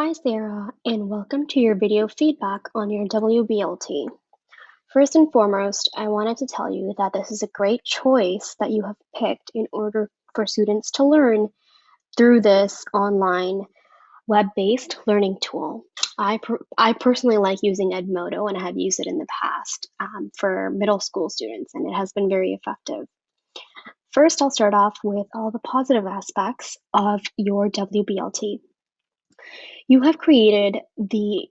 Hi Sarah, and welcome to your video feedback on your WBLT. First and foremost, I wanted to tell you that this is a great choice that you have picked in order for students to learn through this online web-based learning tool. I personally like using Edmodo, and I have used it in the past for middle school students, and it has been very effective. First, I'll start off with all the positive aspects of your WBLT. You have created the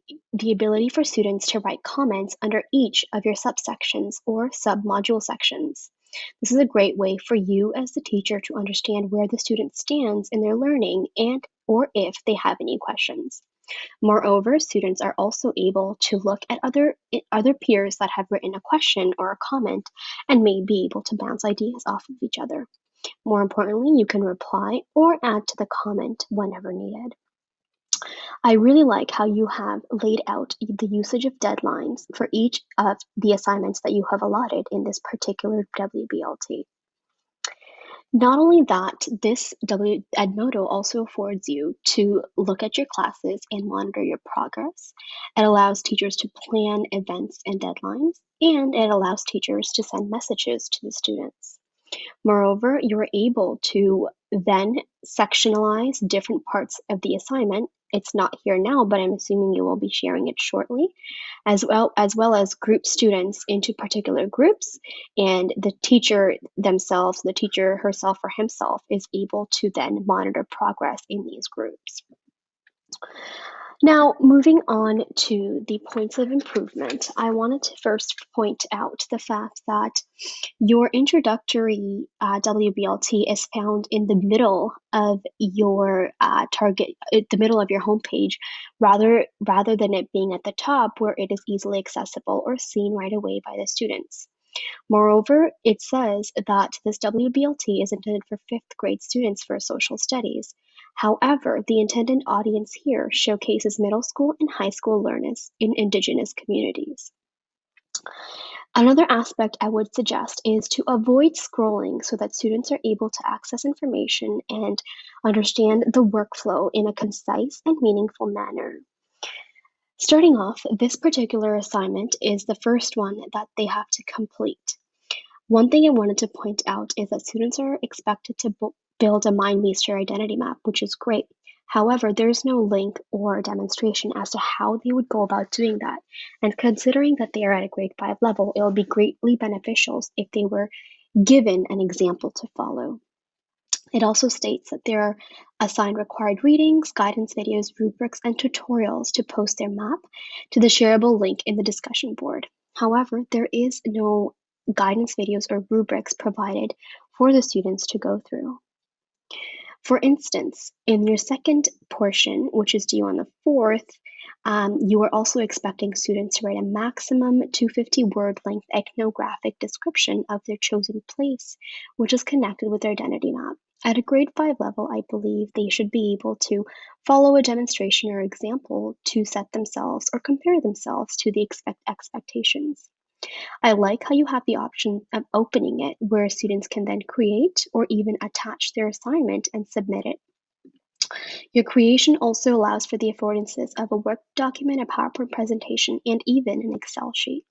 ability for students to write comments under each of your subsections or submodule sections. This is a great way for you as the teacher to understand where the student stands in their learning and or if they have any questions. Moreover, students are also able to look at other peers that have written a question or a comment and may be able to bounce ideas off of each other. More importantly, you can reply or add to the comment whenever needed. I really like how you have laid out the usage of deadlines for each of the assignments that you have allotted in this particular WBLT. Not only that, this Edmodo also affords you to look at your classes and monitor your progress. It allows teachers to plan events and deadlines, and it allows teachers to send messages to the students. Moreover, you're able to then sectionalize different parts of the assignment. It's not here now, but I'm assuming you will be sharing it shortly, as well as group students into particular groups, and the teacher themselves, the teacher herself or himself, is able to then monitor progress in these groups. Now, moving on to the points of improvement, I wanted to first point out the fact that your introductory WBLT is found in the middle of your the middle of your homepage, rather than it being at the top where it is easily accessible or seen right away by the students. Moreover, it says that this WBLT is intended for fifth grade students for social studies. However, the intended audience here showcases middle school and high school learners in Indigenous communities. Another aspect I would suggest is to avoid scrolling so that students are able to access information and understand the workflow in a concise and meaningful manner. Starting off, this particular assignment is the first one that they have to complete. One thing I wanted to point out is that students are expected to build a MindMeister identity map, which is great. However, there's no link or demonstration as to how they would go about doing that. And considering that they are at a grade 5 level, it will be greatly beneficial if they were given an example to follow. It also states that they are assigned required readings, guidance videos, rubrics, and tutorials to post their map to the shareable link in the discussion board. However, there is no guidance videos or rubrics provided for the students to go through. For instance, in your second portion, which is due on the 4th, you are also expecting students to write a maximum 250-word length ethnographic description of their chosen place, which is connected with their identity map. At a grade 5 level, I believe they should be able to follow a demonstration or example to set themselves or compare themselves to the expectations. I like how you have the option of opening it where students can then create or even attach their assignment and submit it. Your creation also allows for the affordances of a Word document, a PowerPoint presentation, and even an Excel sheet.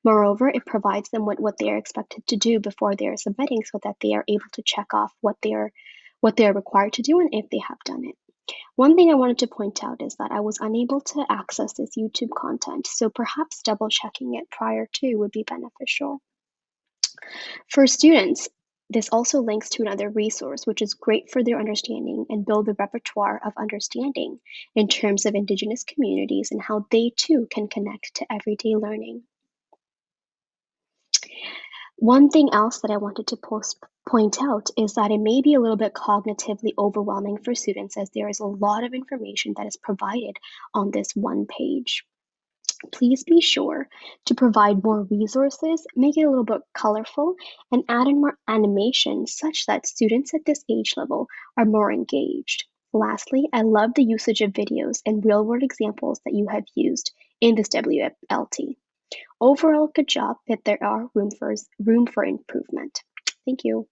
Moreover, it provides them with what they are expected to do before they are submitting so that they are able to check off what they are required to do and if they have done it. One thing I wanted to point out is that I was unable to access this YouTube content, so perhaps double checking it prior to would be beneficial. For students, this also links to another resource, which is great for their understanding and build the repertoire of understanding in terms of Indigenous communities and how they too can connect to everyday learning. One thing else that I wanted to point out is that it may be a little bit cognitively overwhelming for students as there is a lot of information that is provided on this one page. Please be sure to provide more resources, make it a little bit colorful, and add in more animation such that students at this age level are more engaged. Lastly, I love the usage of videos and real-world examples that you have used in this WBLT. Overall, good job, but there are room for improvement. Thank you.